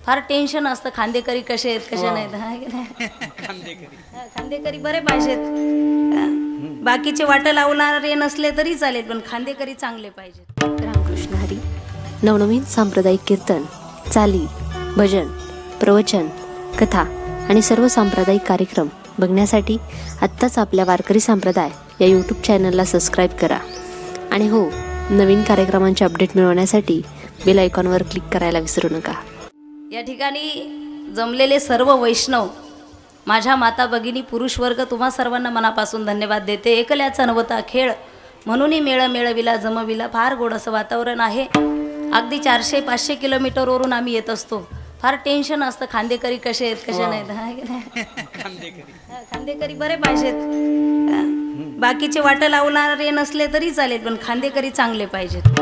फार टेन्शन असतं खांदेकरी कसे आहेत कसे नाहीत. खांदेकरी बरे पाहिजेत, बाकीचे वाटं लावणारे नसले तरी चालेल पण खांदेकरी चांगले पाहिजेत. रामकृष्ण हरी. नवनवीन सांप्रदायिक कीर्तन, चाली, भजन, प्रवचन, कथा आणि सर्व सांप्रदायिक कार्यक्रम बघण्यासाठी आत्ताच आपल्या वारकरी संप्रदाय या यूट्यूब चॅनलला सबस्क्राईब करा. आणि हो, नवीन कार्यक्रमांचे अपडेट मिळवण्यासाठी बेल आयकॉनवर क्लिक करायला विसरू नका. या ठिकाणी जमलेले सर्व वैष्णव, माझ्या माता भगिनी, पुरुष वर्ग, तुम्हा सर्वांना मनापासून धन्यवाद देते. एकल्याचा नवता खेळ म्हणूनही मेळ मेळविला जमविला. फार गोड असं वातावरण आहे. अगदी 400-500 किलोमीटरवरून आम्ही येत असतो. फार टेन्शन असतं खांदेकरी कसे आहेत कसे नाहीत. खांदेकरी बरे पाहिजेत, बाकीचे वाटं लावणारे नसले तरी चालेल पण खांदेकरी चांगले पाहिजेत.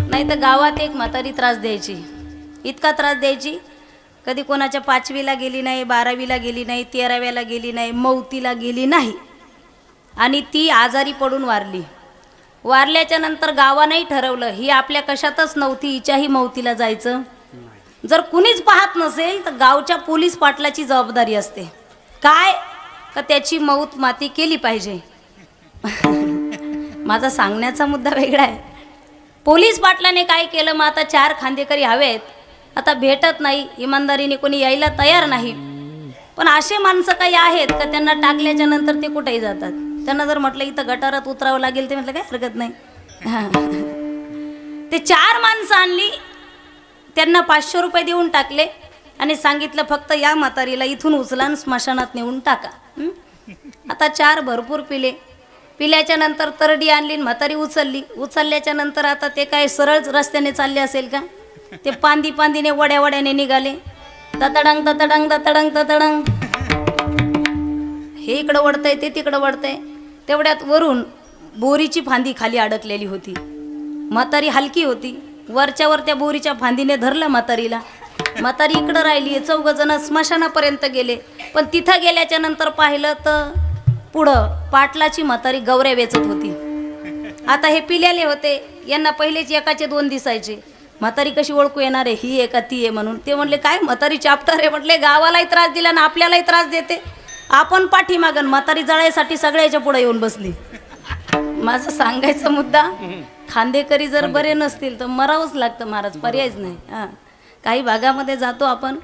नाही तर गावात एक म्हातारी त्रास द्यायची, इतका त्रास द्यायची, कधी कोणाच्या 5वीला गेली नाही, 12वीला गेली नाही, 13व्याला गेली नाही, मौतीला गेली नाही आणि ती आजारी पडून वारली. वारल्याच्या नंतर गावानंही ठरवलं ही आपल्या कशातच नव्हती, हिच्याही मौतीला जायचं. जर कुणीच पाहत नसेल तर गावच्या पोलीस पाटलाची जबाबदारी असते. काय का त्याची मौत माती केली पाहिजे. माझा सांगण्याचा मुद्दा वेगळा आहे. पोलीस पाटलाने काय केलं, मग आता 4 खांदेकरी हवेत, आता भेटत नाही, इमानदारीने कोणी यायला तयार नाही. पण असे माणसं काही आहेत का त्यांना टाकल्याच्या नंतर ते कुठेही जातात. त्यांना जर म्हटलं इथं गटारात उतरावं लागेल ते म्हटलं काय हरकत नाही. ते 4 माणसं आणली, त्यांना 500 रुपये देऊन टाकले आणि सांगितलं फक्त या म्हातारीला इथून उचला आणि स्मशानात नेऊन टाका. आता 4 भरपूर पिले. पिल्याच्या नंतर तरडी आणली, म्हातारी उचलली. उचलल्याच्या नंतर आता ते काय सरळ रस्त्याने चालले असेल का, ते पांदीने वड्याने निघाले. ततडंग ततडंग ततडंग ततडंग, हे इकडं वळतंय ते तिकडं वळतंय. तेवढ्यात वरून बोरीची फांदी खाली अडकलेली होती. म्हातारी हलकी होती, वरच्यावर त्या बोरीच्या फांदीने धरलं म्हातारीला. म्हातारी इकडं राहिली. 4 जण स्मशानापर्यंत गेले. पण तिथं गेल्याच्या नंतर पाहिलं तर पुढं पाटलाची म्हातारी गवऱ्या वेचत होती. आता हे पिलेले होते, यांना पहिलेच एकाचे 2 दिसायचे. म्हातारी कशी ओळखू येणार आहे ही एका ती आहे म्हणून. ते म्हणले काय म्हातारी चाप्टर आहे. म्हटले गावालाही त्रास दिला ना आपल्यालाही त्रास देते. आपण पाठीमागन म्हातारी जळायसाठी सगळ्याच्या पुढे येऊन बसली. माझं सांगायचा मुद्दा, खांदेकरी जर बरे नसतील तर मरावंच लागतं महाराज, पर्यायच नाही. काही भागामध्ये जातो आपण,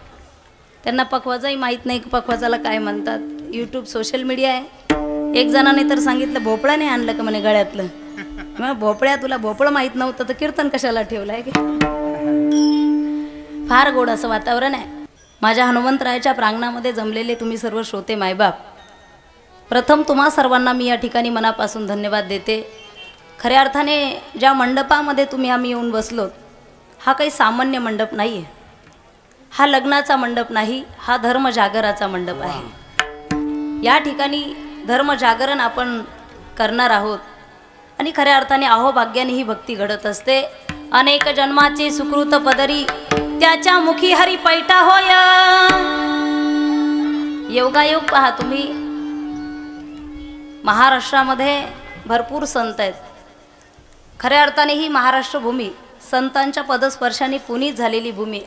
त्यांना पखवाजाही माहीत नाही की पखवाजाला काय म्हणतात. यूट्यूब सोशल मीडिया आहे. एक जणाने तर सांगितलं भोपळा नाही आणलं का म्हणे गळ्यातलं. मग भोपळ्या, तुला भोपळं माहीत नव्हतं तर कीर्तन कशाला ठेवलं आहे की. फार गोड असं वातावरण आहे. माझ्या हनुमंतरायाच्या प्रांगणामध्ये जमलेले तुम्ही सर्व श्रोते मायबाप, प्रथम तुम्हा सर्वांना मी या ठिकाणी मनापासून धन्यवाद देते. खऱ्या अर्थाने ज्या मंडपामध्ये आम्ही येऊन बसलो, हा काही सामान्य मंडप नाही आहे. हा लग्नाचा मंडप नाही, हा धर्मजागराचा मंडप आहे. या ठिकाणी धर्मजागरण आपण करणार आहोत आणि खऱ्या अर्थाने अहोभाग्याने ही भक्ती घडत असते. अनेक जन्माचे सुकृत पदरी त्याच्या मुखी हरी पैठा होय. योगायोग पहा तुम्ही, महाराष्ट्रामध्ये भरपूर संत आहेत. खऱ्या अर्थाने ही महाराष्ट्र भूमी संतांच्या पदस्पर्शाने पुनीत झालेली भूमी.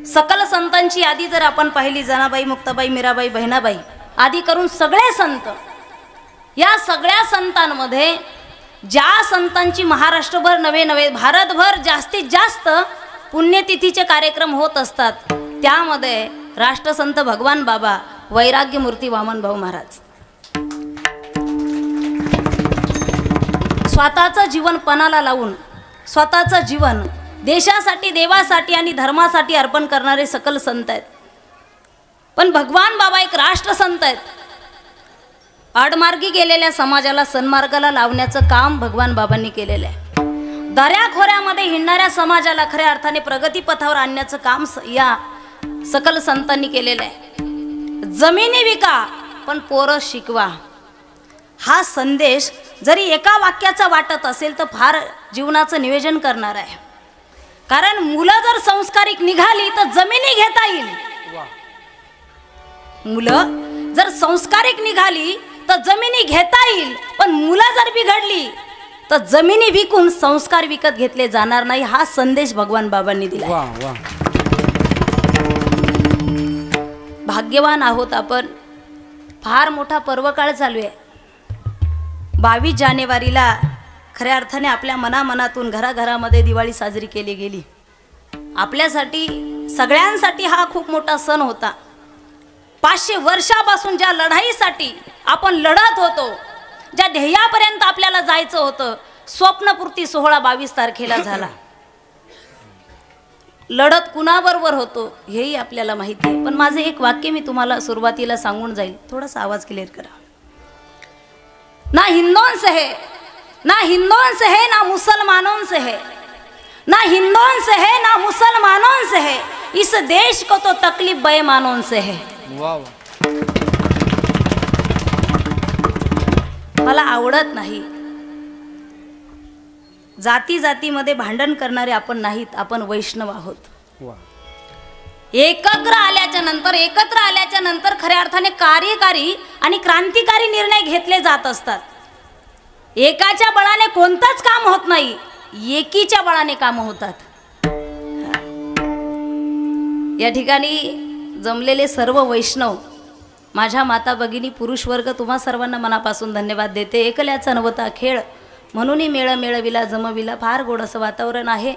सकल संतांची यादी जर आपण पाहिली, जनाबाई, मुक्ताबाई, मीराबाई, बहिणाबाई आदी करून सगळे संत, या सगळ्या संतांमध्ये ज्या संतांची महाराष्ट्रभर नवे भारतभर जास्तीत जास्त पुण्यतिथीचे कार्यक्रम होत असतात, त्यामध्ये राष्ट्रसंत भगवान बाबा वैराग्यमूर्ती वामनभाऊ महाराज स्वतःचं जीवन पणाला लावून, स्वतःचं जीवन देशासाठी, देवासाठी आणि धर्मासाठी अर्पण करणारे सकल संत आहेत. पण भगवान बाबा एक राष्ट्रसंत आहेत. आडमार्गी गेलेल्या समाजाला सन्मार्गाला लावण्याचं काम भगवान बाबांनी केलेलं आहे. दऱ्याखोऱ्यामध्ये हिंडणाऱ्या समाजाला खऱ्या अर्थाने प्रगतीपथावर आणण्याचं काम या सकल संतांनी केलेलं आहे. जमिनी विका पण पोरं शिकवा, हा संदेश जरी एका वाक्याचा वाटत असेल तर फार जीवनाचं नियोजन करणार आहे. कारण मुलं जर संस्कारिक निघाली तर जमिनी घेता येईल. मुलं जर संस्कारिक निघाली तर जमिनी घेता येईल. पण मुलं जर बिघडली तर जमिनी विकून संस्कार विकत घेतले जाणार नाही, हा संदेश भगवान बाबांनी दिला. वा वा. भाग्यवान आहोत आपण. फार मोठा पर्वकाळ चालू आहे. 22 जानेवारीला खऱ्या अर्थाने आपल्या मनामनातून घराघरामध्ये दिवाळी साजरी केली गेली. आपल्यासाठी सगळ्यांसाठी हा खूप मोठा सण होता. 500 वर्षापासून ज्या लढाईसाठी आपण लढत होतो, ज्या ध्येयापर्यंत आपल्याला जायचं होतं, स्वप्नपूर्ती सोहळा 22 तारखेला झाला. लढत कुणाबरोबर होतो हेही आपल्याला माहिती आहे. पण माझे एक वाक्य मी तुम्हाला सुरुवातीला सांगून जाईल. थोडासा आवाज क्लिअर करा. ना हिंदों से है, ना हिंदों से है, ना मुसलमानों से है, ना हिंदों से है, ना मुसलमानों से है, इस देश को तो तकलीफ बेईमानों से है. वा वा. मला आवडत नाही. जाती जातीमध्ये भांडण करणारे आपण नाहीत, आपण वैष्णव आहोत. वा. एकत्र आल्याच्या नंतर खऱ्या अर्थाने कार्यकारी आणि क्रांतिकारी निर्णय घेतले जात असतात. एकाच्या बळाने कोणतंच काम होत नाही, एकीच्या बळाने काम होतात. या ठिकाणी जमलेले सर्व वैष्णव, माझ्या माता भगिनी, पुरुष वर्ग, तुम्हा सर्वांना मनापासून धन्यवाद देते. एकल्याचा नव्हता खेळ म्हणूनही मेळ मेळविला जमविला. फार गोड असं वातावरण आहे.